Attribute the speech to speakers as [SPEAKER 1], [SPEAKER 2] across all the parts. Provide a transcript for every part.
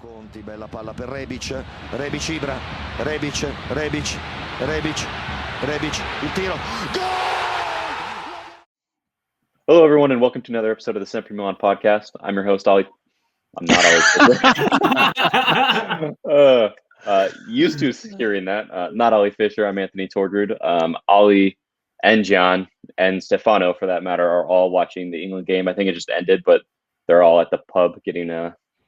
[SPEAKER 1] Conti, bella palla per Rebic, Ibra, Rebic, il tiro, goal!
[SPEAKER 2] Hello, everyone, and welcome to another episode of the SempreMilan podcast. I'm your host, Ollie. I'm not Ollie Fisher. Used to hearing that. Not Ollie Fisher. I'm Anthony Torgrud. Ollie and John and Stefano, for that matter, are all watching the England game. I think it just ended, but they're all at the pub getting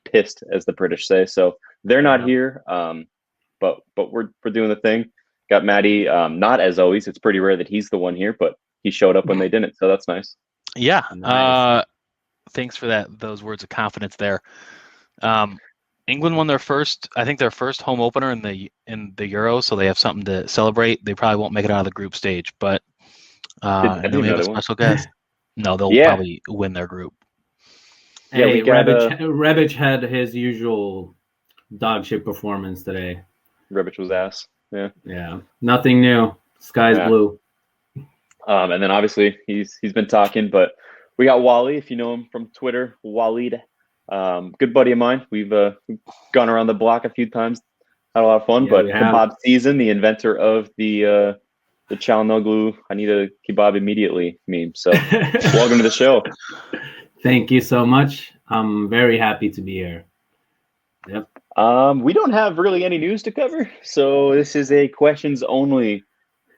[SPEAKER 2] pissed, as the British say. So they're not here, but we're doing the thing. Got Maddie. Not as always. It's pretty rare that he's the one here, but he showed up when they didn't, so that's nice.
[SPEAKER 3] Yeah.
[SPEAKER 4] Nice.
[SPEAKER 3] Thanks for those words of confidence there. England won their first home opener in the Euros, so they have something to celebrate. They probably won't make it out of the group stage, but and then we have a special guest. No, they'll probably win their group.
[SPEAKER 4] Yeah,
[SPEAKER 2] we got
[SPEAKER 4] Rebic had his usual dog shit performance today.
[SPEAKER 2] Rebic was ass.
[SPEAKER 4] Yeah, nothing new. Sky's blue.
[SPEAKER 2] And then obviously he's been talking, but we got Walid, if you know him from Twitter, Walid. Good buddy of mine. We've gone around the block a few times, had a lot of fun. But kebab season, the inventor of the Çalhanoğlu, I need a kebab immediately meme. So welcome to the show.
[SPEAKER 4] Thank you so much. I'm very happy to be here. Yep.
[SPEAKER 2] We don't have really any news to cover, so this is a questions only.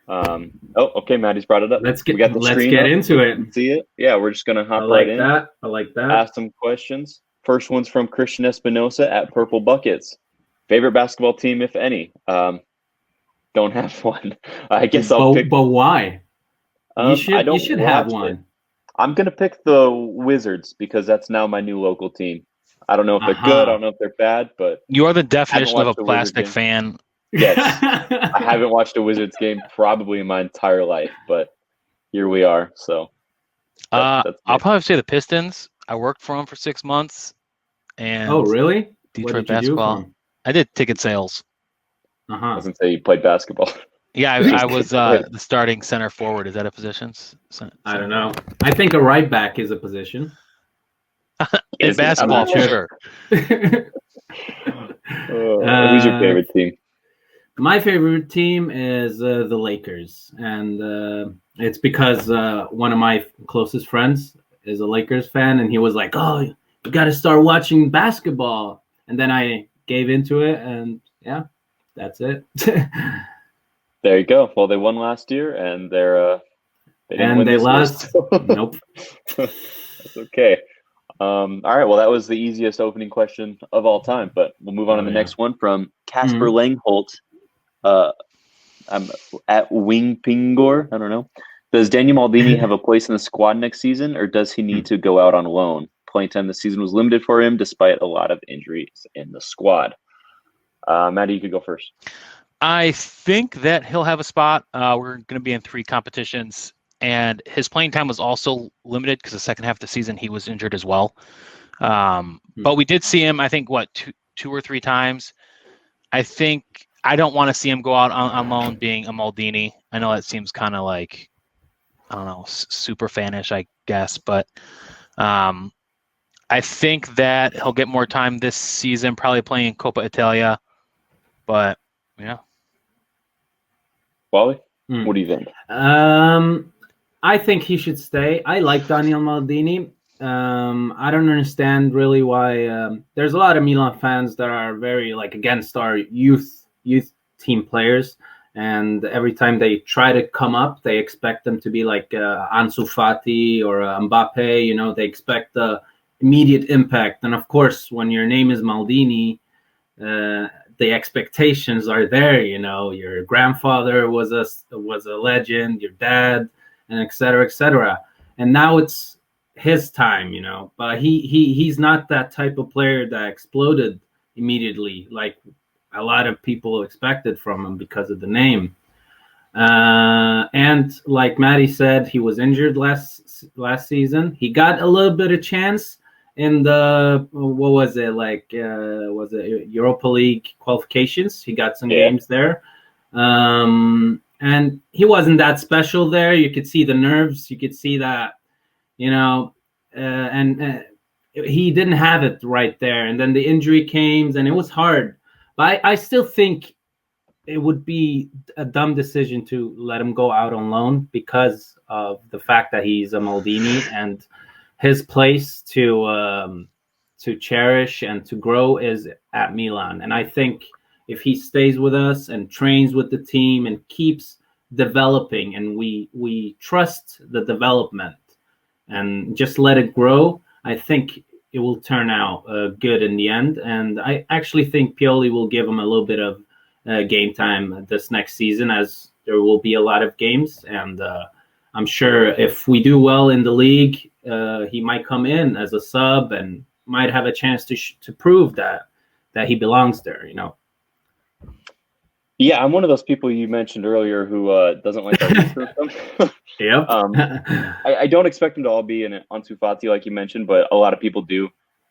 [SPEAKER 2] Okay, Maddie's brought it up.
[SPEAKER 4] Let's get into it.
[SPEAKER 2] See it? Yeah, we're just gonna hop
[SPEAKER 4] right
[SPEAKER 2] in.
[SPEAKER 4] I like that.
[SPEAKER 2] Ask some questions. First one's from Christian Espinosa at Purple Buckets. Favorite basketball team, if any? Don't have one. I guess I'll pick.
[SPEAKER 4] But why? You should have one.
[SPEAKER 2] I'm going to pick the Wizards because that's now my new local team. I don't know if they're good. I don't know if they're bad, but
[SPEAKER 3] you are the definition of a plastic fan.
[SPEAKER 2] Yes. I haven't watched a Wizards game probably in my entire life, but here we are. So
[SPEAKER 3] I'll probably say the Pistons. I worked for them for 6 months. And
[SPEAKER 4] oh, really?
[SPEAKER 3] Detroit basketball. I did ticket sales.
[SPEAKER 2] I was going to say you played basketball.
[SPEAKER 3] Yeah, I was the starting center forward. Is that a position?
[SPEAKER 4] I don't know. I think a right back is a position.
[SPEAKER 3] In basketball, sure.
[SPEAKER 2] Who's your favorite team?
[SPEAKER 4] My favorite team is the Lakers, and it's because one of my closest friends is a Lakers fan, and he was like, "Oh, you got to start watching basketball." And then I gave into it, and yeah, that's it.
[SPEAKER 2] There you go. Well, they won last year, and they didn't win this
[SPEAKER 4] lost.
[SPEAKER 2] Year, so.
[SPEAKER 4] Nope.
[SPEAKER 2] That's okay. All right. Well, that was the easiest opening question of all time, but we'll move on to the next one from Casper Langholt. I'm at Wing Pingor. I don't know. Does Daniel Maldini have a place in the squad next season, or does he need to go out on loan? Playing time this season was limited for him, despite a lot of injuries in the squad. Maddie, you could go first.
[SPEAKER 3] I think that he'll have a spot. We're going to be in 3 competitions, and his playing time was also limited because the second half of the season he was injured as well. But we did see him, I think, two or 3 times. I think I don't want to see him go out on loan being a Maldini. I know that seems kind of like, I don't know, super fanish, I guess. But I think that he'll get more time this season, probably playing in Coppa Italia. But, yeah.
[SPEAKER 2] Wally, what do you think?
[SPEAKER 4] I think he should stay. I like Daniel Maldini. I don't understand really why. There's a lot of Milan fans that are very against our youth team players, and every time they try to come up, they expect them to be like Ansu Fati or Mbappe. You know, they expect the immediate impact, and of course, when your name is Maldini, the expectations are there. You know, your grandfather was a legend, your dad, and et cetera, and now it's his time. You know, but he's not that type of player that exploded immediately like a lot of people expected from him because of the name. And like Maddie said, he was injured last season. He got a little bit of chance in the was it Europa League qualifications. He got some games there, and he wasn't that special there. You could see the nerves. You could see that, you know, and he didn't have it right there, and then the injury came, and it was hard. But I still think it would be a dumb decision to let him go out on loan because of the fact that he's a Maldini, and his place to cherish and to grow is at Milan. And I think if he stays with us and trains with the team and keeps developing, and we trust the development and just let it grow, I think it will turn out good in the end. And I actually think Pioli will give him a little bit of game time this next season, as there will be a lot of games. And I'm sure if we do well in the league, he might come in as a sub and might have a chance to prove that he belongs there, you know.
[SPEAKER 2] Yeah, I'm one of those people you mentioned earlier who doesn't like our youth system.
[SPEAKER 4] Yep.
[SPEAKER 2] I don't expect them to all be in Ansu Fati like you mentioned, but a lot of people do.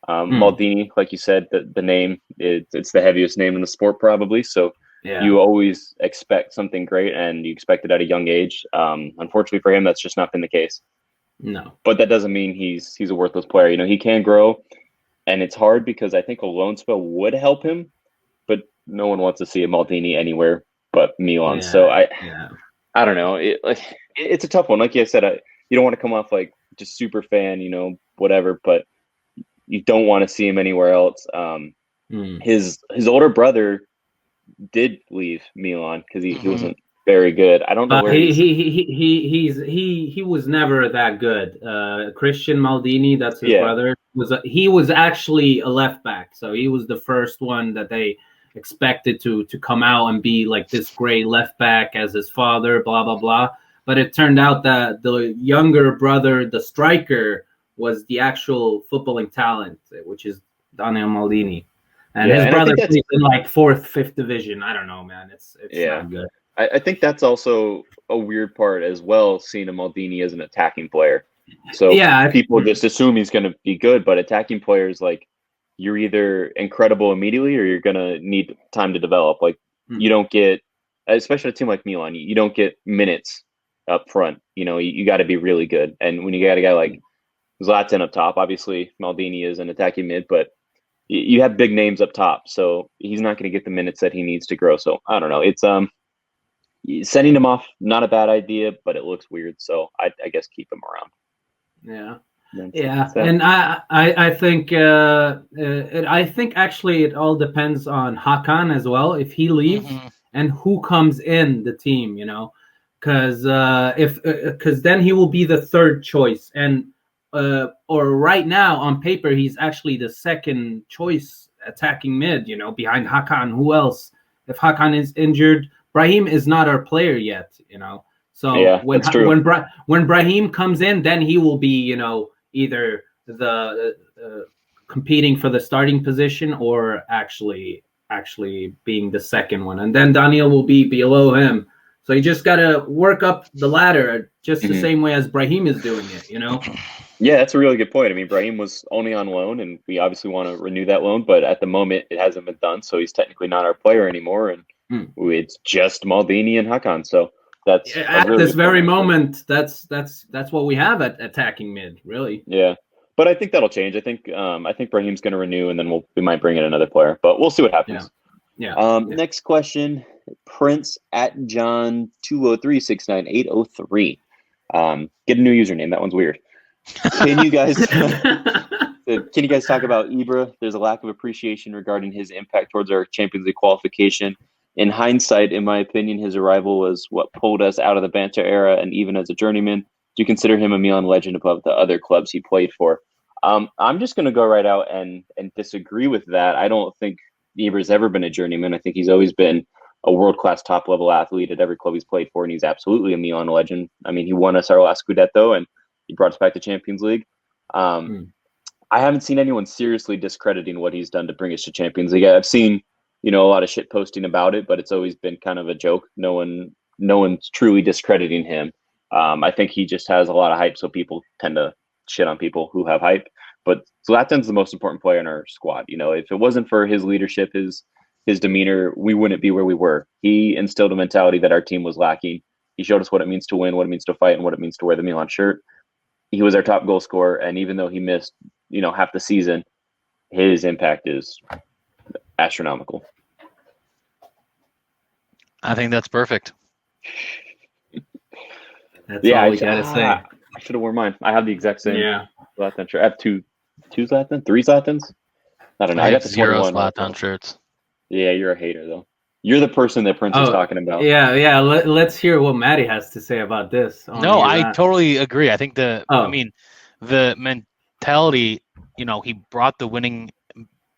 [SPEAKER 2] Maldini, like you said, the name, it's the heaviest name in the sport probably. So you always expect something great, and you expect it at a young age. Unfortunately for him, that's just not been the case.
[SPEAKER 4] No.
[SPEAKER 2] But that doesn't mean he's a worthless player. You know, he can grow, and it's hard because I think a loan spell would help him, but no one wants to see a Maldini anywhere but Milan. So I don't know. It's a tough one. Like you said, you don't want to come off like just super fan, you know, whatever, but you don't want to see him anywhere else. His older brother did leave Milan because he wasn't very good. I don't know where
[SPEAKER 4] he was never that good. Christian Maldini, that's his brother. He was actually a left back, so he was the first one that they expected to come out and be like this great left back as his father, blah blah blah. But it turned out that the younger brother, the striker, was the actual footballing talent, which is Daniel Maldini. And his brother plays in like 4th, 5th division. I don't know, man. It's not good.
[SPEAKER 2] I think that's also a weird part as well, seeing a Maldini as an attacking player. So people just assume he's going to be good, but attacking players, like, you're either incredible immediately or you're going to need time to develop. Like, you don't get, especially a team like Milan, you don't get minutes up front. You know, you got to be really good. And when you got a guy like Zlatan up top, obviously Maldini is an attacking mid, but you have big names up top, so he's not going to get the minutes that he needs to grow. So I don't know. It's sending him off, not a bad idea, but it looks weird. So I guess keep him around.
[SPEAKER 4] Yeah. And I think I think actually it all depends on Hakan as well. If he leaves and who comes in the team, you know, because then he will be the third choice, and or right now on paper he's actually the second choice attacking mid, you know, behind Hakan. Who else? If Hakan is injured, Brahim is not our player yet, you know. So when Brahim comes in, then he will be, you know, either the competing for the starting position or actually being the second one, and then Daniel will be below him. So you just got to work up the ladder just the same way as Brahim is doing it, you know?
[SPEAKER 2] Yeah, that's a really good point. I mean, Brahim was only on loan, and we obviously want to renew that loan, but at the moment it hasn't been done, so he's technically not our player anymore, and it's just Maldini and Hakan. So that's
[SPEAKER 4] at really this very moment, that's what we have at attacking mid, really.
[SPEAKER 2] Yeah, but I think that'll change. I think Brahim's going to renew, and then we might bring in another player, but we'll see what happens. Next question. Prince at John 203-69803. Get a new username. That one's weird. Can you guys talk about Ibra? There's a lack of appreciation regarding his impact towards our Champions League qualification. In hindsight, in my opinion, his arrival was what pulled us out of the banter era, and even as a journeyman, do you consider him a Milan legend above the other clubs he played for? I'm just going to go right out and disagree with that. I don't think Ibra's ever been a journeyman. I think he's always been a world-class top-level athlete at every club he's played for, and he's absolutely a Milan legend. I mean, he won us our last Scudetto, and he brought us back to Champions League. I haven't seen anyone seriously discrediting what he's done to bring us to Champions League. I've seen, you know, a lot of shit posting about it, but it's always been kind of a joke. No one's truly discrediting him. I think he just has a lot of hype, so people tend to shit on people who have hype. But Zlatan's the most important player in our squad. You know, if it wasn't for his leadership, his demeanor, we wouldn't be where we were. He instilled a mentality that our team was lacking. He showed us what it means to win, what it means to fight, and what it means to wear the Milan shirt. He was our top goal scorer, and even though he missed half the season, his impact is astronomical.
[SPEAKER 3] I think that's perfect.
[SPEAKER 4] That's all we gotta say.
[SPEAKER 2] I should have worn mine. I have the exact same Zlatan shirt. I have two Zlatan, 3 Zlatans. I don't know. I got the
[SPEAKER 3] 0
[SPEAKER 2] 21
[SPEAKER 3] Zlatan shirts.
[SPEAKER 2] Yeah, you're a hater though. You're the person that Prince is talking about.
[SPEAKER 4] Yeah. Let's hear what Maddie has to say about this.
[SPEAKER 3] No, I totally agree. I think the mentality, he brought the winning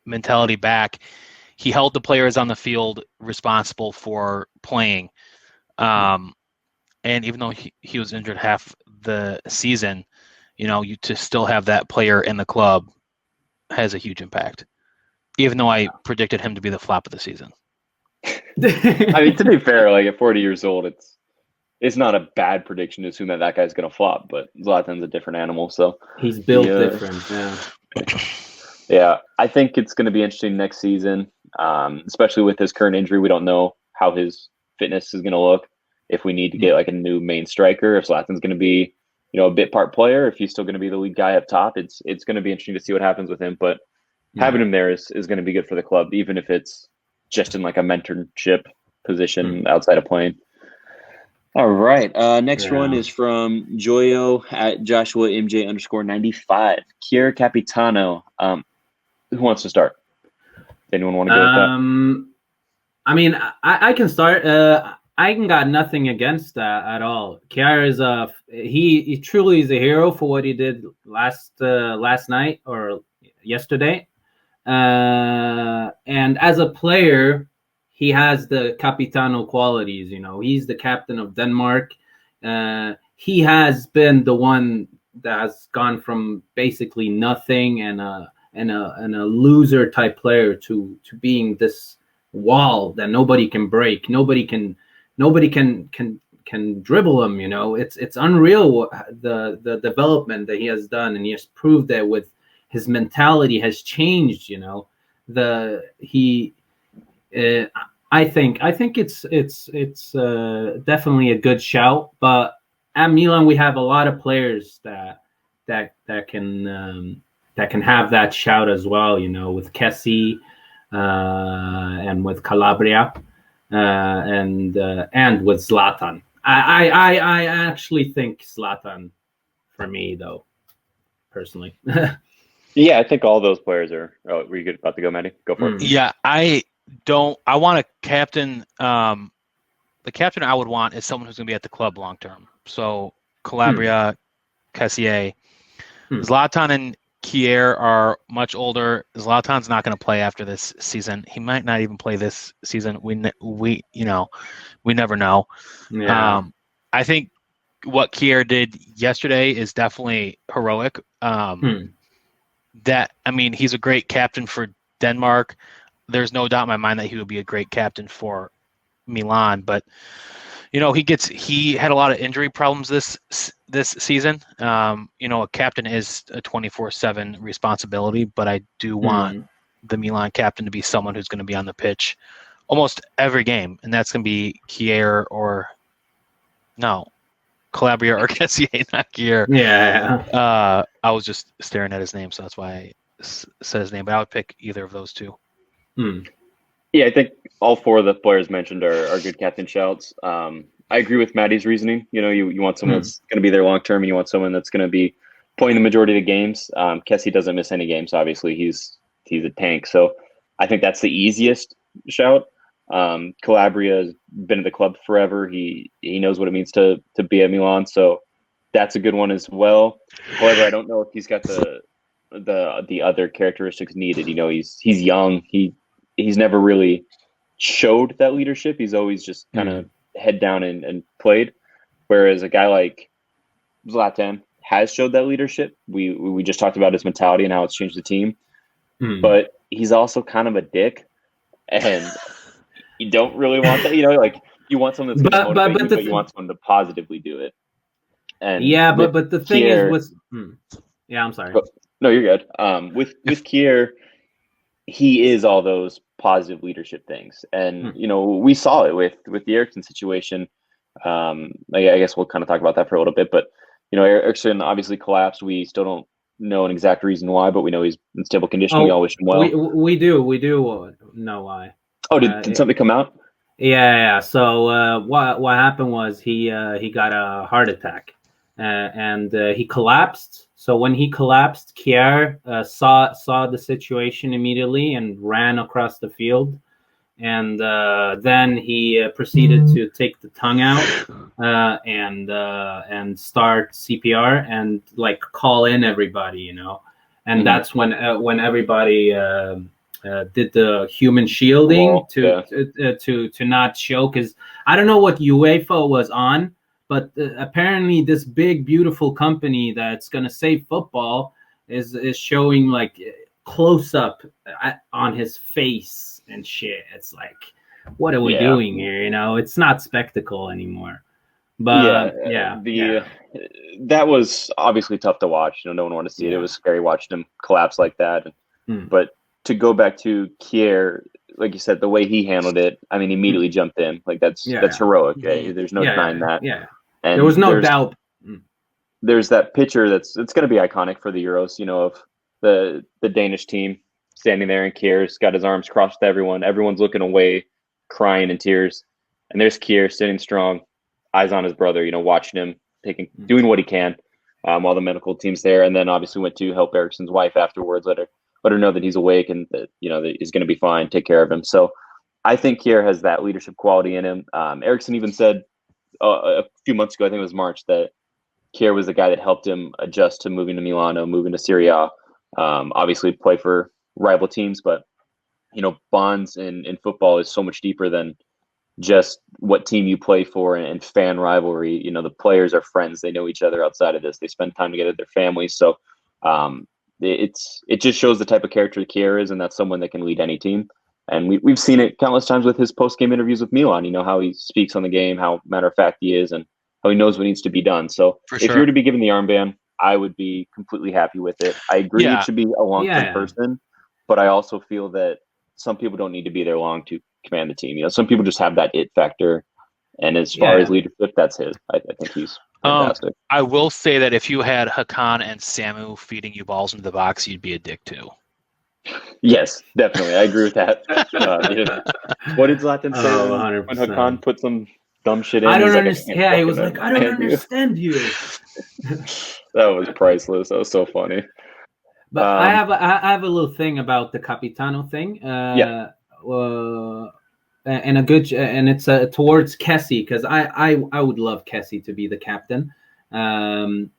[SPEAKER 3] mentality back. He held the players on the field responsible for playing. And even though he was injured half the season, you to still have that player in the club has a huge impact. Even though I predicted him to be the flop of the season.
[SPEAKER 2] I mean, to be fair, like at 40 years old, it's not a bad prediction to assume that guy's going to flop, but Zlatan's a different animal, so
[SPEAKER 4] he's built different.
[SPEAKER 2] Yeah, I think it's going to be interesting next season, especially with his current injury. We don't know how his fitness is going to look. If we need to get like a new main striker, if Zlatan's going to be, a bit part player, if he's still going to be the lead guy up top, it's going to be interesting to see what happens with him. But having him there is going to be good for the club, even if it's just in like a mentorship position outside of playing. All right. Next one is from Joyo at Joshua MJ _95. Kjaer Capitano. Who wants to start? Anyone want to go with that?
[SPEAKER 4] I mean, I can start. I got nothing against that at all. Kjaer is he truly is a hero for what he did last night or yesterday. And as a player, he has the Capitano qualities. He's the captain of Denmark. He has been the one that has gone from basically nothing and a loser type player to being this wall that nobody can break. Nobody can dribble him. It's unreal the development that he has done, and he has proved that with his mentality has changed. I think it's definitely a good shout, but at Milan we have a lot of players that can have that shout as well. With Kessie and with Calabria and with Zlatan. I actually think Zlatan for me though, personally.
[SPEAKER 2] Yeah, I think all those players are. Oh, were you good about to go, Maddie? Go for it.
[SPEAKER 3] Yeah, I want a captain. The captain I would want is someone who's going to be at the club long term. So Calabria, Kjaer, Zlatan, and Kjaer are much older. Zlatan's not going to play after this season. He might not even play this season. We never know.
[SPEAKER 4] Yeah.
[SPEAKER 3] I think what Kjaer did yesterday is definitely heroic. He's a great captain for Denmark. There's no doubt in my mind that he would be a great captain for Milan, but he had a lot of injury problems this season. A captain is a 24/7 responsibility, but I do want the Milan captain to be someone who's going to be on the pitch almost every game, and that's going to be Kjaer Calabria or Kessier, not Kjaer.
[SPEAKER 4] Yeah.
[SPEAKER 3] I was just staring at his name, so that's why I said his name. But I would pick either of those two.
[SPEAKER 2] Yeah, I think all 4 of the players mentioned are good captain shouts. I agree with Maddie's reasoning. You want someone that's going to be there long term, and you want someone that's going to be playing the majority of the games. Kessie doesn't miss any games. Obviously, he's a tank. So I think that's the easiest shout. Calabria has been at the club forever. He knows what it means to be at Milan, so that's a good one as well. However, I don't know if he's got the other characteristics needed. He's young. He's never really showed that leadership. He's always just kind of head down and played. Whereas a guy like Zlatan has showed that leadership. We just talked about his mentality and how it's changed the team. But he's also kind of a dick, and you don't really want that. You want someone that's going to motivate you, but you want someone to positively do it. And
[SPEAKER 4] but the thing is I'm sorry.
[SPEAKER 2] No, you're good. With Kjaer, he is all those positive leadership things, and we saw it with the Eriksson situation. I guess we'll kind of talk about that for a little bit, but Eriksson obviously collapsed. We still don't know an exact reason why, but we know he's in stable condition. We all wish him well.
[SPEAKER 4] We do know why.
[SPEAKER 2] Oh, did something come out?
[SPEAKER 4] Yeah. So what happened was he got a heart attack, and he collapsed. So when he collapsed, Kjaer saw the situation immediately and ran across the field, and then he proceeded to take the tongue out and start CPR and like call in everybody, and that's when everybody did the human shielding to not choke. Because I don't know what UEFA was on, but apparently this big beautiful company that's gonna save football is showing like close up on his face and shit. It's like, what are we doing here? It's not spectacle anymore. But that
[SPEAKER 2] was obviously tough to watch. No one wanted to see it. It was scary watching him collapse like that. But to go back to Kjaer, like you said, the way he handled it, I mean, he immediately jumped in. Like that's heroic. There's no denying that.
[SPEAKER 4] Yeah.
[SPEAKER 2] And
[SPEAKER 4] there was no doubt.
[SPEAKER 2] There's that picture it's going to be iconic for the Euros, of the Danish team standing there, and Kjaer's got his arms crossed to everyone. Everyone's looking away, crying in tears. And there's Kjaer sitting strong, eyes on his brother, watching him, doing what he can while the medical team's there. And then obviously went to help Eriksen's wife afterwards, let her know that he's awake and that, that he's going to be fine, take care of him. So I think Kjaer has that leadership quality in him. Eriksen even said a few months ago, I think it was March, that Kjaer was the guy that helped him adjust to moving to Milano, moving to Serie A. Obviously play for rival teams, but bonds in football is so much deeper than just what team you play for and fan rivalry. The players are friends. They know each other outside of this. They spend time together with their families. So it just shows the type of character Kjaer is, and that's someone that can lead any team. And we've seen it countless times with his post-game interviews with Milan, how he speaks on the game, how matter-of-fact he is, and how he knows what needs to be done. So if you were to be given the armband, I would be completely happy with it. I agree it should be a long-term person, but I also feel that some people don't need to be there long to command the team. Some people just have that it factor, and as far as leadership, that's his. I think he's fantastic.
[SPEAKER 3] I will say that if you had Hakan and Samu feeding you balls into the box, you'd be a dick too.
[SPEAKER 2] Yes, definitely. I agree with that. What did Zlatan say when Hakan put some dumb shit in?
[SPEAKER 4] I don't understand. Yeah, he was like, I don't understand you.
[SPEAKER 2] That was priceless. That was so funny.
[SPEAKER 4] But I have a little thing about the Capitano thing. And it's towards Kessie, because I would love Kessie to be the captain, and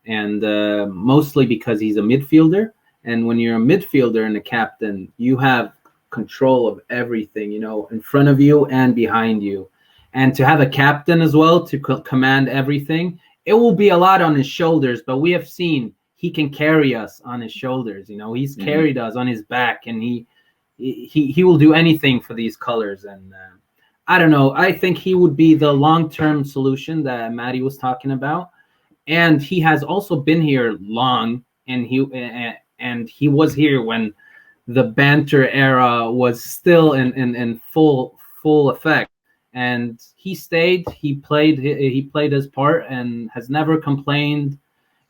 [SPEAKER 4] mostly because he's a midfielder. And when you're a midfielder and a captain, you have control of everything, in front of you and behind you. And to have a captain as well to command everything, it will be a lot on his shoulders. But we have seen he can carry us on his shoulders. He's carried us on his back, and he will do anything for these colors. And I don't know. I think he would be the long-term solution that Maddie was talking about. And he has also been here long, and he was here when the banter era was still in full effect. And he stayed. He played his part and has never complained.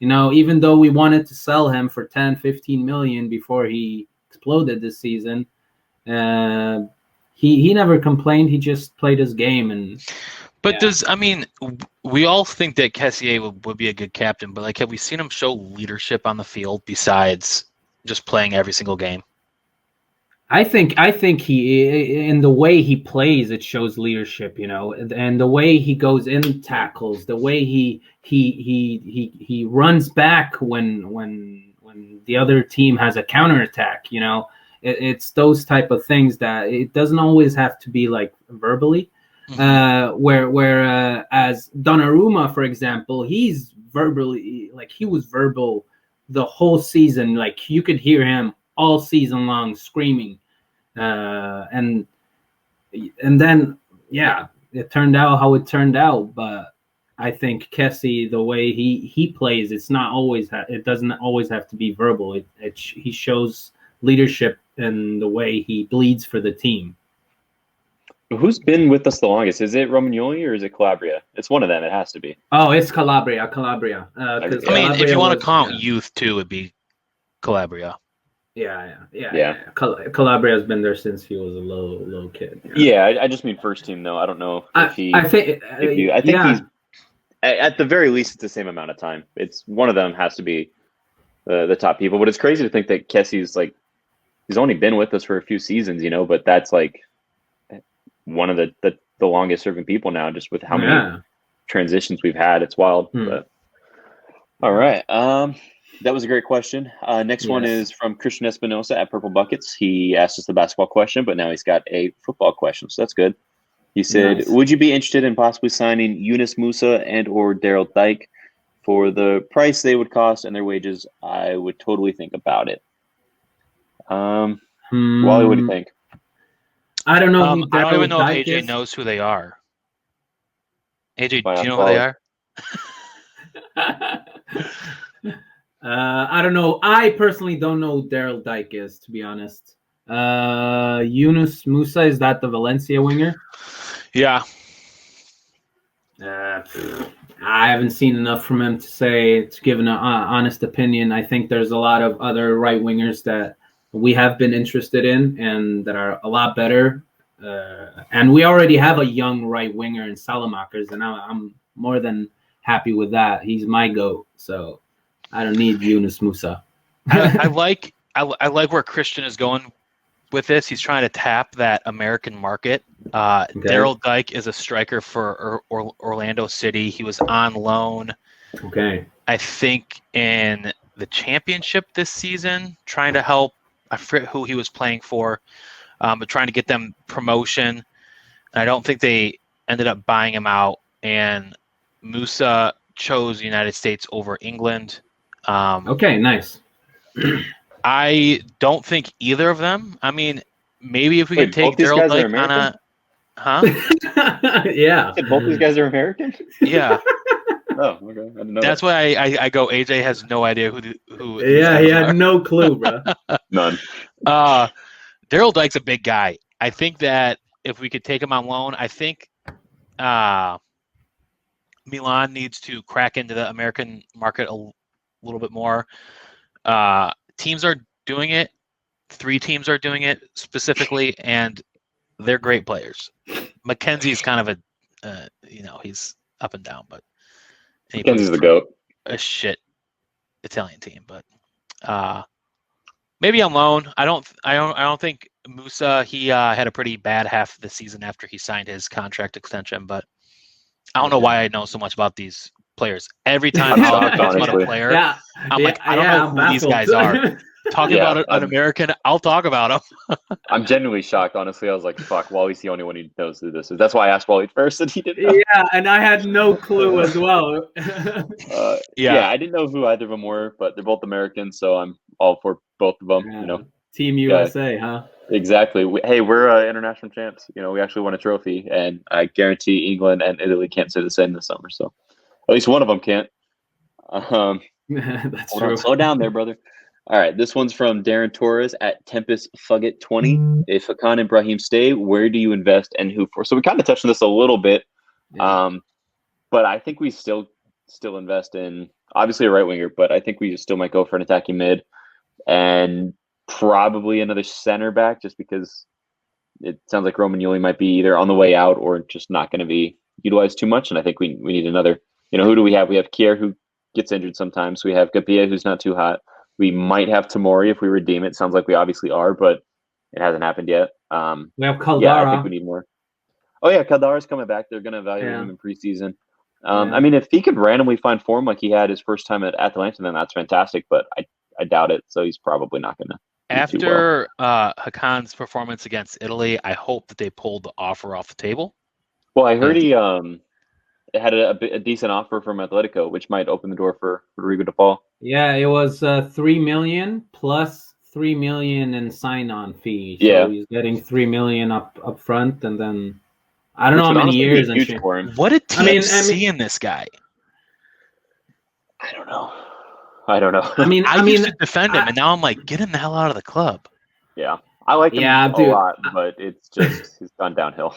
[SPEAKER 4] Even though we wanted to sell him for 10, 15 million before he exploded this season, he never complained. He just played his game.
[SPEAKER 3] But we all think that Kjaer would be a good captain, but have we seen him show leadership on the field besides just playing every single game?
[SPEAKER 4] I think he, in the way he plays, it shows leadership, and the way he goes in tackles, the way he runs back when the other team has a counterattack, it's those type of things that it doesn't always have to be like verbally. Whereas Donnarumma, for example, he's verbally, he was verbal the whole season. You could hear him all season long screaming, and then it turned out how it turned out. But I think Kessie, the way he plays, it doesn't always have to be verbal. He shows leadership in the way he bleeds for the team.
[SPEAKER 2] Who's been with us the longest? Is it Romagnoli or is it Calabria? It's one of them. It has to be.
[SPEAKER 4] Oh, it's Calabria.
[SPEAKER 3] If you want to count youth too, it'd be Calabria.
[SPEAKER 4] Yeah. Calabria has been there since he was a little kid.
[SPEAKER 2] Yeah, I just mean first team though. I don't know if he.
[SPEAKER 4] I think.
[SPEAKER 2] I think he's at the very least it's the same amount of time. It's one of them has to be the top people. But it's crazy to think that Kessie's like he's only been with us for a few seasons, but that's like one of the longest serving people now, just with how many transitions we've had. It's wild. But all right. That was a great question. Next one is from Christian Espinosa at Purple Buckets. He asked us the basketball question, but now he's got a football question, so that's good. He said, would you be interested in possibly signing Yunus Musa and or Daryl Dyke for the price they would cost and their wages? I would totally think about it. Wally, what do you think?
[SPEAKER 4] I don't know.
[SPEAKER 3] I don't even know if AJ knows who they are. AJ, do you know who they are?
[SPEAKER 4] I don't know. I personally don't know who Daryl Dyke is, to be honest. Yunus Musa, is that the Valencia winger?
[SPEAKER 3] Yeah.
[SPEAKER 4] I haven't seen enough from him to give an honest opinion. I think there's a lot of other right wingers that we have been interested in and that are a lot better. And we already have a young right winger in Salamakers, and I'm more than happy with that. He's my GOAT, so I don't need Yunus Musa.
[SPEAKER 3] I like where Christian is going with this. He's trying to tap that American market. Daryl Dyke is a striker for Orlando City. He was on loan.
[SPEAKER 4] Okay. I
[SPEAKER 3] think in the championship this season, trying to help. I forget who he was playing for, but trying to get them promotion. And I don't think they ended up buying him out. And Musa chose the United States over England.
[SPEAKER 4] Okay, nice.
[SPEAKER 3] I don't think either of them. I mean, maybe if we can take Daryl Dyke on a,
[SPEAKER 4] yeah.
[SPEAKER 2] Both these guys are American.
[SPEAKER 3] Yeah.
[SPEAKER 2] Oh, okay. I didn't know
[SPEAKER 3] That's why I go. AJ has no idea who.
[SPEAKER 4] Yeah, he had no clue, bro.
[SPEAKER 2] None.
[SPEAKER 3] Daryl Dyke's a big guy. I think that if we could take him on loan, I think Milan needs to crack into the American market a little bit more. Teams are doing it. 3 teams are doing it specifically, and they're great players. Mackenzie's kind of a, he's up and down, but
[SPEAKER 2] Mackenzie's the GOAT.
[SPEAKER 3] A shit Italian team, but maybe on loan. I don't think Musa. He had a pretty bad half of the season after he signed his contract extension, but I don't know why I know so much about these players. Every time I talk about a player, I'm like, I don't know who these guys are. Talking about an American, I'll talk about him.
[SPEAKER 2] I'm genuinely shocked, honestly. I was like, fuck, Wally's the only one who knows who this is. That's why I asked Wally first, and he didn't know.
[SPEAKER 4] Yeah, and I had no clue as well.
[SPEAKER 2] Yeah, I didn't know who either of them were, but they're both Americans, so I'm all for both of them,
[SPEAKER 4] Team USA, huh?
[SPEAKER 2] Exactly. We're international champs. We actually won a trophy, and I guarantee England and Italy can't say the same this summer, so at least one of them can't.
[SPEAKER 4] That's true.
[SPEAKER 2] Slow down there, brother. All right, this one's from Darren Torres at Tempest Fugget 20. If Hakan and Brahim stay, where do you invest and who for? So we kind of touched on this a little bit, but I think we still invest in obviously a right winger, but I think we still might go for an attacking mid and probably another center back, just because it sounds like Romagnoli might be either on the way out or just not going to be utilized too much. And I think we need another. Who do we have? We have Kjaer, who gets injured sometimes. We have Gapia, who's not too hot. We might have Tamori if we redeem it. Sounds like we obviously are, but it hasn't happened yet.
[SPEAKER 4] We have Caldara.
[SPEAKER 2] Yeah, I think we need more. Oh, yeah, Caldara's coming back. They're going to evaluate him in preseason. I mean, if he could randomly find form like he had his first time at Atalanta, then that's fantastic, but I doubt it, so he's probably not going to.
[SPEAKER 3] After Hakan's performance against Italy, I hope that they pulled the offer off the table.
[SPEAKER 2] Well, I heard he had a decent offer from Atletico, which might open the door for Rodrigo de Paul.
[SPEAKER 4] Yeah, it was $3 million plus $3 million in sign-on fee. So he's getting $3 million up front, and then I don't know how many years.
[SPEAKER 3] For him. What did team see in this guy?
[SPEAKER 2] I don't know. I
[SPEAKER 3] used to defend him, and now I'm like, get him the hell out of the club.
[SPEAKER 2] Yeah, I like him a lot, but it's just he's gone downhill.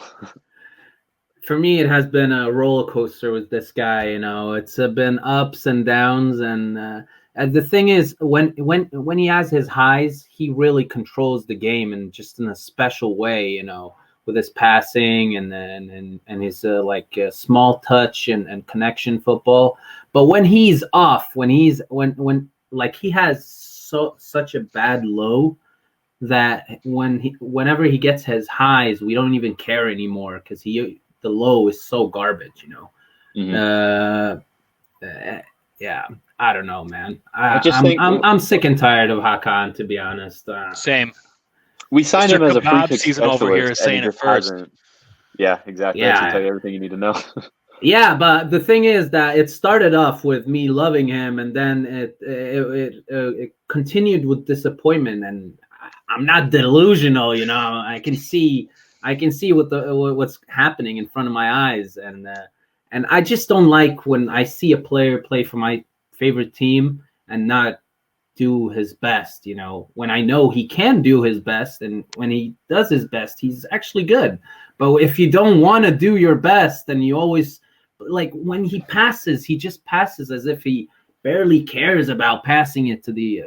[SPEAKER 4] For me, it has been a roller coaster with this guy. It's been ups and downs, and the thing is, when he has his highs, he really controls the game and just in a special way, you know, with his passing and his small touch and connection football. But when he's off, when he has such a bad low that whenever he gets his highs, we don't even care anymore because the low is so garbage, you know. Yeah, I don't know, man. I'm sick and tired of Hakan, to be honest.
[SPEAKER 3] Same.
[SPEAKER 2] We signed him as a free pick
[SPEAKER 3] season over here is saying it first.
[SPEAKER 2] Yeah, exactly.
[SPEAKER 4] Yeah.
[SPEAKER 2] That should tell you everything you need to know.
[SPEAKER 4] Yeah, but the thing is that it started off with me loving him, and then it continued with disappointment. And I'm not delusional, you know. I can see what's happening in front of my eyes, and I just don't like when I see a player play for my favorite team and not do his best, you know, when I know he can do his best, and when he does his best, he's actually good. But if you don't want to do your best, then you always, like, when he passes, he just passes as if he barely cares about passing it to the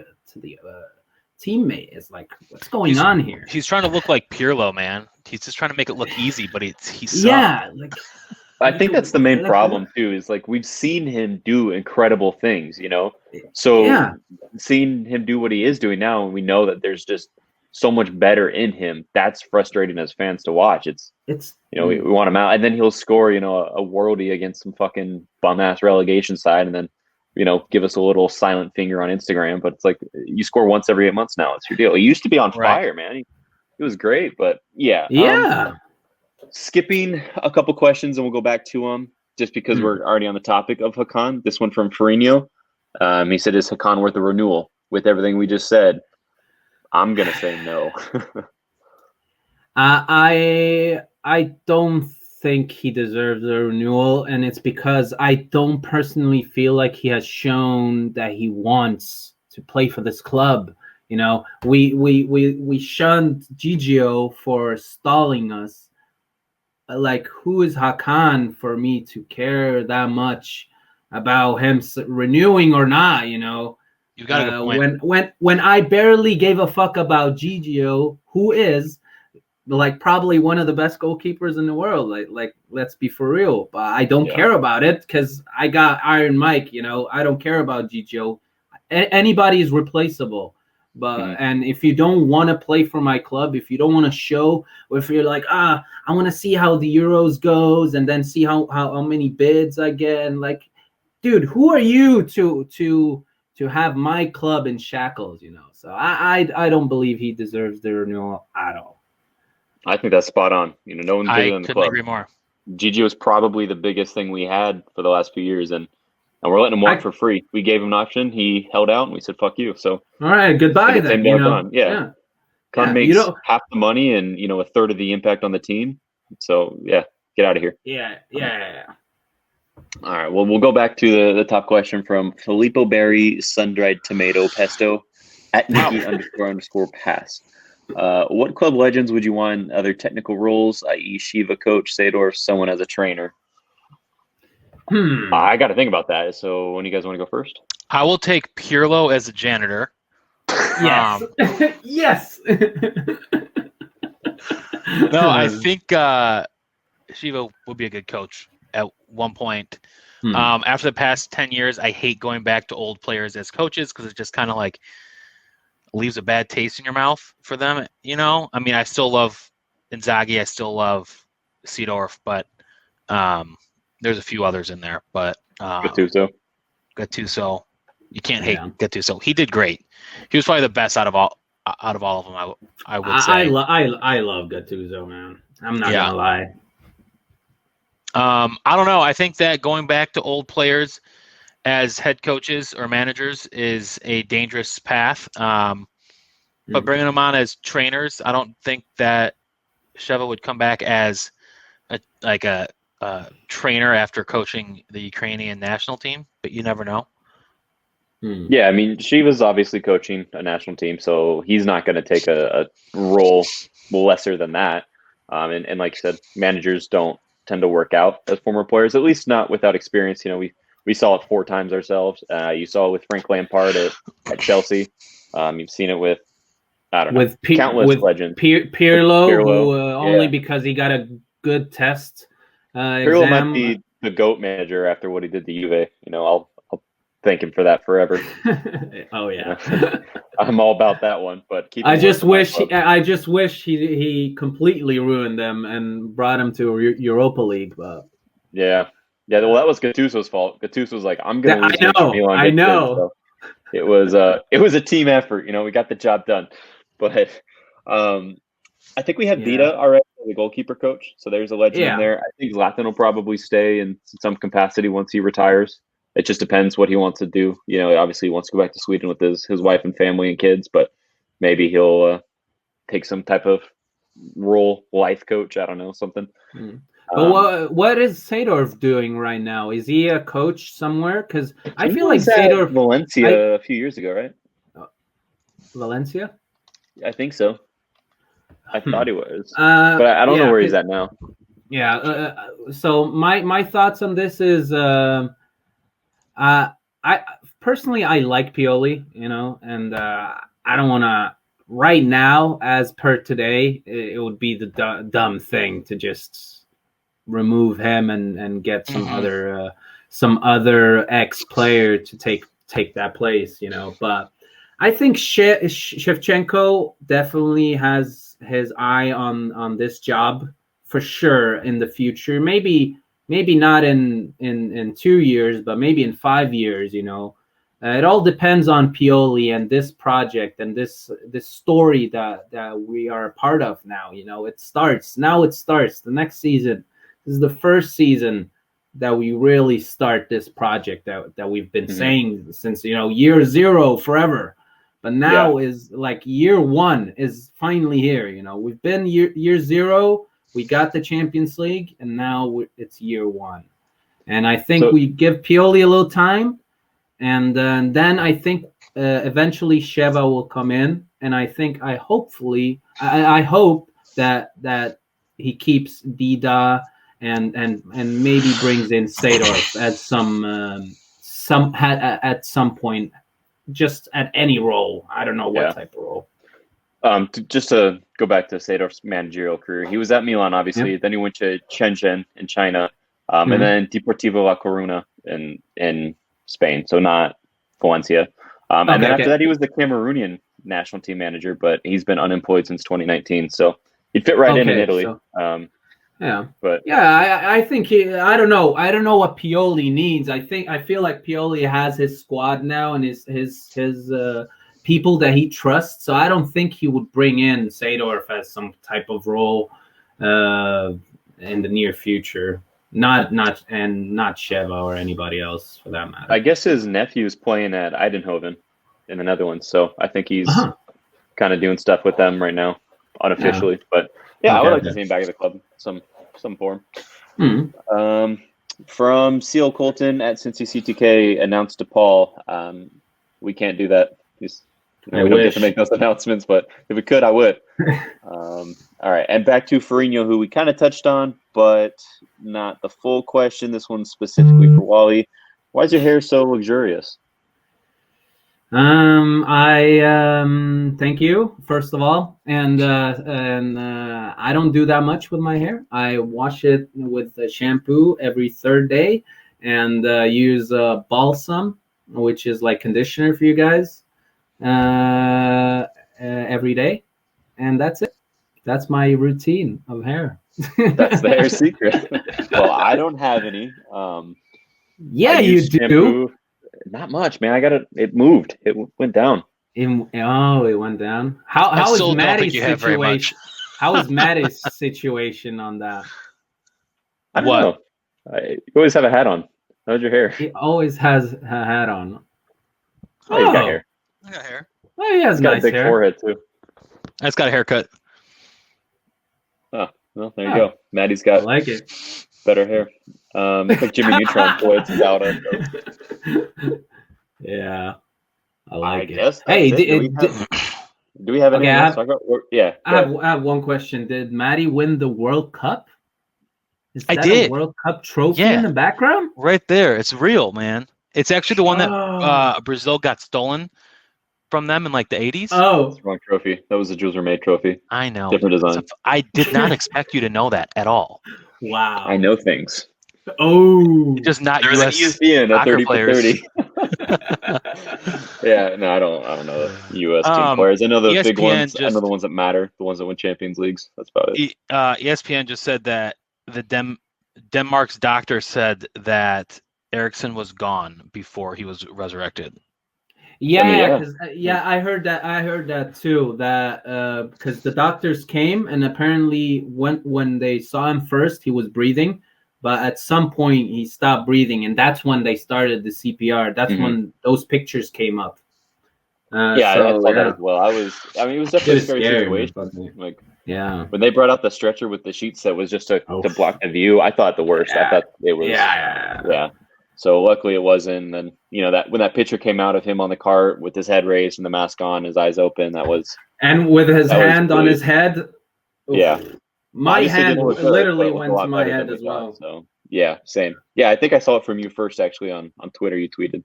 [SPEAKER 4] teammate. It's like, what's going on here?
[SPEAKER 3] He's trying to look like Pirlo, man. He's just trying to make it look easy, but he's
[SPEAKER 4] like.
[SPEAKER 2] I think that's the main problem too. Is like we've seen him do incredible things, you know. So seeing him do what he is doing now, and we know that there's just so much better in him. That's frustrating as fans to watch. It's you know we want him out, and then he'll score, you know, a worldie against some fucking bum ass relegation side, and then you know give us a little silent finger on Instagram. But it's like you score once every 8 months now. It's your deal. He used to be on fire, man. He was great, but yeah. Skipping a couple questions and we'll go back to them just because we're already on the topic of Hakan. This one from Farino. He said, is Hakan worth a renewal? With everything we just said, I'm going to say no.
[SPEAKER 4] I don't think he deserves a renewal, and it's because I don't personally feel like he has shown that he wants to play for this club. You know, we shunned Gigio for stalling us. Like, who is Hakan for me to care that much about him renewing or not? You know,
[SPEAKER 3] you got a good point.
[SPEAKER 4] When I barely gave a fuck about Gigio, who is like probably one of the best goalkeepers in the world. Like let's be for real. But I don't care about it because I got Iron Mike. You know, I don't care about Gigio. Anybody is replaceable. But and if you don't want to play for my club, if you don't want to show, or if you're like, I want to see how the Euros goes and then see how many bids I get, and like, dude, who are you to have my club in shackles, you know? So I don't believe he deserves the renewal at all.
[SPEAKER 2] I think that's spot on. You know, no one's bigger than the club.
[SPEAKER 3] I couldn't agree more.
[SPEAKER 2] Gigio is probably the biggest thing we had for the last few years, and we're letting him walk for free. We gave him an option. He held out, and we said, "Fuck you." So,
[SPEAKER 4] all right, goodbye then. You know,
[SPEAKER 2] Con makes half the money and a third of the impact on the team. So, get out of here.
[SPEAKER 4] Yeah.
[SPEAKER 2] All right. Well, we'll go back to the top question from Filippo Berry, sun-dried tomato pesto at Nikki__pass. What club legends would you want in other technical roles, i.e., Shiva coach, Seedorf, someone as a trainer? I got to think about that. So when you guys want to go first?
[SPEAKER 3] I will take Pirlo as a janitor.
[SPEAKER 4] Yes. Yes.
[SPEAKER 3] No, I think Shiva would be a good coach at one point. After the past 10 years, I hate going back to old players as coaches because it just kind of like leaves a bad taste in your mouth for them. You know, I mean, I still love Inzaghi. I still love Seedorf, but there's a few others in there, but Gattuso, you can't hate Gattuso. He did great. He was probably the best out of all of them. I would say.
[SPEAKER 4] I love Gattuso, man. I'm not gonna lie.
[SPEAKER 3] I don't know. I think that going back to old players as head coaches or managers is a dangerous path. But bringing them on as trainers, I don't think that Sheva would come back as a trainer after coaching the Ukrainian national team, but you never know.
[SPEAKER 2] Yeah, I mean, Shiva's obviously coaching a national team, so he's not going to take a role lesser than that. And like you said, managers don't tend to work out as former players, at least not without experience. You know, we We saw it 4 times ourselves. You saw it with Frank Lampard at Chelsea. You've seen it with, I don't know, countless legends.
[SPEAKER 4] Pirlo, who only because he got a good test
[SPEAKER 2] Pirlo
[SPEAKER 4] exam.
[SPEAKER 2] might be the GOAT manager after what he did to Juve. I'll thank him for that forever.
[SPEAKER 4] Oh yeah,
[SPEAKER 2] I'm all about that one. But
[SPEAKER 4] I just wish he completely ruined them and brought him to Europa League. But
[SPEAKER 2] yeah. Well, that was Gattuso's fault. Gattuso's like, I'm going to lose Inter Milan.
[SPEAKER 4] I know.
[SPEAKER 2] So it was a team effort. We got the job done. But I think we have Dida already, the goalkeeper coach. So there's a legend in there. I think Zlatan will probably stay in some capacity once he retires. It just depends what he wants to do. Obviously he wants to go back to Sweden with his wife and family and kids, but maybe he'll take some type of role, life coach. I don't know, something.
[SPEAKER 4] But what is Seedorf doing right now? Is he a coach somewhere? Because I feel like Seedorf
[SPEAKER 2] Valencia a few years ago, right?
[SPEAKER 4] Valencia?
[SPEAKER 2] I think so. I thought he was, but I don't know where he's at now.
[SPEAKER 4] Yeah. So my thoughts on this is, I personally I like Pioli, and I don't want to right now, as per today, it would be the dumb thing to just remove him and get some other ex-player to take that place, But I think Shevchenko definitely has his eye on this job for sure in the future. Maybe not in 2 years, but maybe in 5 years. It all depends on Pioli and this project and this story that we are a part of now. It starts the next season. This is the first season that we really start this project that we've been saying since year 0 forever. But now is like year 1 is finally here. We've been year 0. We got the Champions League, and now it's year 1. And I think we give Pioli a little time, and then I think eventually Sheva will come in, and I hope that he keeps Dida and maybe brings in Seedorf at some point, just at any role. I don't know what type of role.
[SPEAKER 2] Just to go back to Seedorf's managerial career, he was at Milan, obviously. Then he went to Shenzhen in China, and then Deportivo La Coruna in Spain, so not Valencia. And then after that, he was the Cameroonian national team manager, but he's been unemployed since 2019, so he'd fit right in Italy.
[SPEAKER 4] So,
[SPEAKER 2] I
[SPEAKER 4] think I don't know what Pioli needs. I feel like Pioli has his squad now and his people that he trusts. So I don't think he would bring in Seedorf as some type of role in the near future. Not Sheva or anybody else for that matter.
[SPEAKER 2] I guess his nephew's playing at Eindhoven in the Netherlands, so I think he's kind of doing stuff with them right now, unofficially. But I would like to see him back at the club, some form. From Seal Colton at Cincy CTK announced to Paul, we can't do that. We don't get to make those announcements, but if we could, I would. All right, and back to Farinho, who we kind of touched on, but not the full question. This one's specifically for Wally. Why is your hair so luxurious?
[SPEAKER 4] I thank you first of all, and I don't do that much with my hair. I wash it with shampoo every 3rd day, and use balsam, which is like conditioner for you guys. Every day, and that's it. That's my routine of hair.
[SPEAKER 2] That's the hair secret. Well, I don't have any.
[SPEAKER 4] You do.
[SPEAKER 2] Not much, man. It moved. It went down.
[SPEAKER 4] It went down. How is Maddie's situation? How is Maddie's situation on that?
[SPEAKER 2] I don't know. You always have a hat on. How's your hair?
[SPEAKER 4] He always has a hat on.
[SPEAKER 2] Oh, he's got hair.
[SPEAKER 3] I got hair.
[SPEAKER 4] Oh, he has
[SPEAKER 2] got
[SPEAKER 4] nice
[SPEAKER 2] a big
[SPEAKER 4] hair.
[SPEAKER 2] forehead too.
[SPEAKER 3] I just got a haircut.
[SPEAKER 2] Oh, well, there you go. Maddie's got
[SPEAKER 4] I like it.
[SPEAKER 2] better hair. It's like Jimmy Neutron points out of.
[SPEAKER 4] Yeah, I like it.
[SPEAKER 2] Guess
[SPEAKER 4] hey,
[SPEAKER 2] do we have anything else to talk about? Yeah.
[SPEAKER 4] I have one question. Did Maddie win the World Cup? Is
[SPEAKER 3] I
[SPEAKER 4] that
[SPEAKER 3] did.
[SPEAKER 4] a World Cup trophy
[SPEAKER 3] Yeah.
[SPEAKER 4] in the background?
[SPEAKER 3] Right there. It's real, man. It's actually the one that
[SPEAKER 4] Oh.
[SPEAKER 3] Brazil got stolen from them in like the 80s.
[SPEAKER 4] Oh.
[SPEAKER 2] That's the wrong trophy. That was the Jules Rimet trophy.
[SPEAKER 3] I know.
[SPEAKER 2] Different design.
[SPEAKER 3] I did not expect you to know that at all.
[SPEAKER 4] Wow.
[SPEAKER 2] I know things.
[SPEAKER 4] Oh.
[SPEAKER 3] Just not
[SPEAKER 2] There's an
[SPEAKER 3] U.S.
[SPEAKER 2] ESPN at
[SPEAKER 3] soccer
[SPEAKER 2] 30
[SPEAKER 3] players.
[SPEAKER 2] for 30. Yeah, no, I don't know the U.S. team players. I know the big
[SPEAKER 3] ESPN
[SPEAKER 2] ones. I know the ones that matter, the ones that win Champions Leagues. That's about it.
[SPEAKER 3] ESPN just said that Denmark's doctor said that Eriksson was gone before he was resurrected.
[SPEAKER 4] Yeah, because I heard that. I heard that too. That because the doctors came and apparently when they saw him first, he was breathing, but at some point he stopped breathing, and that's when they started the CPR. That's when those pictures came up.
[SPEAKER 2] I saw that as well. It was definitely a scary situation. Like,
[SPEAKER 4] yeah,
[SPEAKER 2] when they brought out the stretcher with the sheets that was just to block the view, I thought the worst. I thought it was yeah. So luckily it wasn't. And that when that picture came out of him on the cart with his head raised and the mask on, his eyes open,
[SPEAKER 4] and with his hand on his head. Oof.
[SPEAKER 2] Yeah,
[SPEAKER 4] my hand literally went to my head as well.
[SPEAKER 2] So yeah, same. Yeah, I think I saw it from you first actually on Twitter. You tweeted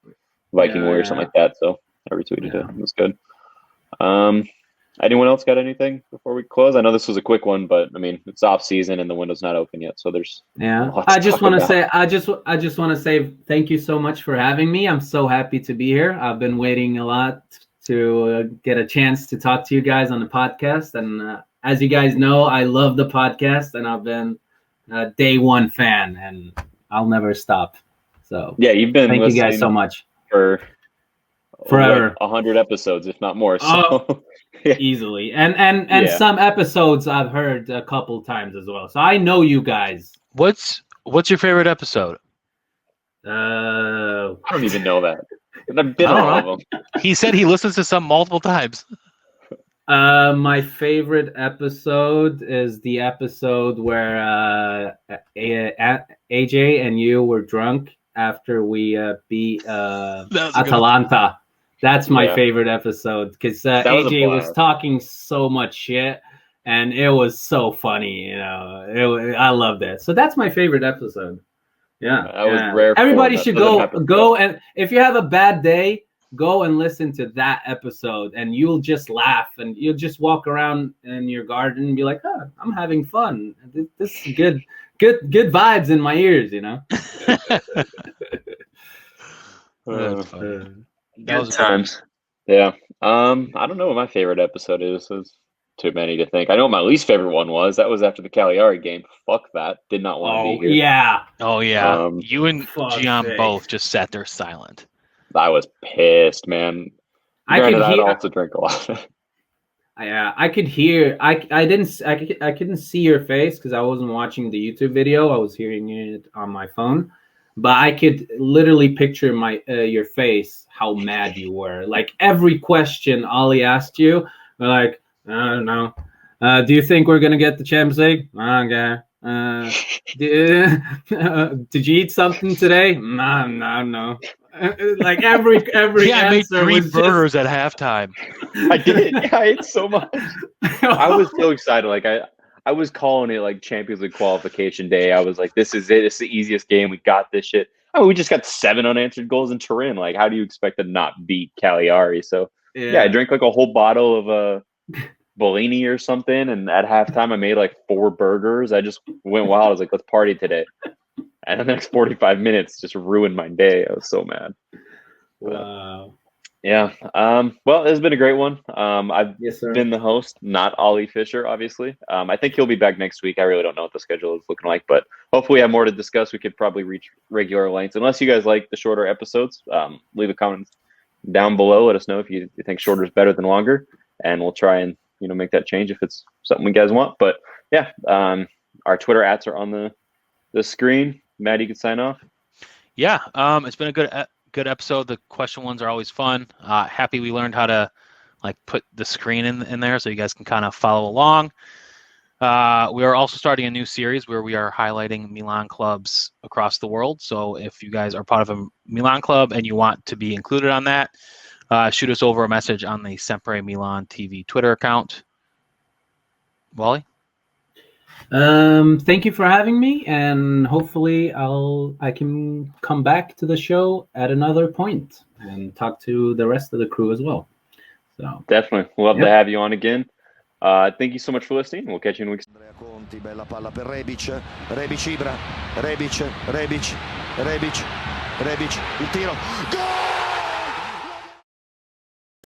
[SPEAKER 2] Viking Warrior or something like that. So I retweeted it. It was good. Anyone else got anything before we close? I know this was a quick one, but I mean it's off season and the window's not open yet, so there's
[SPEAKER 4] I just want to say thank you so much for having me. I'm so happy to be here. I've been waiting a lot to get a chance to talk to you guys on the podcast, and as you guys know, I love the podcast, and I've been a day one fan, and I'll never stop. So
[SPEAKER 2] yeah, you've been
[SPEAKER 4] thank you guys so much
[SPEAKER 2] for
[SPEAKER 4] forever,
[SPEAKER 2] 100 episodes, if not more. So.
[SPEAKER 4] Easily, and some episodes I've heard a couple times as well, so I know you guys.
[SPEAKER 3] What's your favorite episode?
[SPEAKER 2] I don't even know that. I've been on all of them.
[SPEAKER 3] He said he listens to some multiple times.
[SPEAKER 4] My favorite episode is the episode where AJ and you were drunk after we beat Atalanta. That's my favorite episode because AJ was talking so much shit, and it was so funny. I loved it. So that's my favorite episode. Yeah,
[SPEAKER 2] that was rare.
[SPEAKER 4] Everybody should go, and if you have a bad day, go and listen to that episode, and you'll just laugh, and you'll just walk around in your garden and be like, "Oh, I'm having fun. This is good vibes in my ears."
[SPEAKER 3] That's funny.
[SPEAKER 2] Good times. Yeah. I don't know what my favorite episode is. There's too many to think. I know what my least favorite one was. That was after the Kjaer game. Fuck that. Did not want to be here.
[SPEAKER 4] Yeah.
[SPEAKER 3] Oh yeah. You and Gian both just sat there silent.
[SPEAKER 2] I was pissed, man. I'd also drink a lot.
[SPEAKER 4] Yeah, I could hear. I couldn't see your face because I wasn't watching the YouTube video. I was hearing it on my phone. But I could literally picture your face, how mad you were. Like every question Ollie asked you, we're like, I don't know. Do you think we're gonna get the Champions League? Okay. Did you eat something today? No. Like every
[SPEAKER 3] I made 3 burgers at halftime.
[SPEAKER 2] I did. Yeah, I ate so much. I was so excited. Like I was calling it like Champions League qualification day. I was like, this is it. It's the easiest game. We got this shit. We just got 7 unanswered goals in Turin. Like, how do you expect to not beat Kjaer? So, I drank like a whole bottle of Bellini or something. And at halftime, I made like 4 burgers. I just went wild. I was like, let's party today. And the next 45 minutes just ruined my day. I was so mad.
[SPEAKER 4] Wow.
[SPEAKER 2] Yeah. Well, it's been a great one. I've been the host, not Ollie Fisher, obviously. I think he'll be back next week. I really don't know what the schedule is looking like, but hopefully we have more to discuss. We could probably reach regular lengths. Unless you guys like the shorter episodes, leave a comment down below. Let us know if you think shorter is better than longer, and we'll try and make that change if it's something you guys want. But yeah, our Twitter @ are on the screen. Maddie, you can sign off.
[SPEAKER 3] Yeah, it's been a good episode. The question ones are always fun. Happy we learned how to put the screen in there so you guys can kind of follow along. We are also starting a new series where we are highlighting Milan clubs across the world. So if you guys are part of a Milan club and you want to be included on that, shoot us over a message on the SempreMilan TV Twitter account. Wally?
[SPEAKER 4] Thank you for having me, and hopefully I can come back to the show at another point and talk to the rest of the crew as well. So
[SPEAKER 2] Definitely. We'll love to have you on again. Thank you so much for listening. We'll catch you in weeks.
[SPEAKER 1] Andrea Conti, bella palla per Rebic, Ibra, Rebic, il tiro, gol!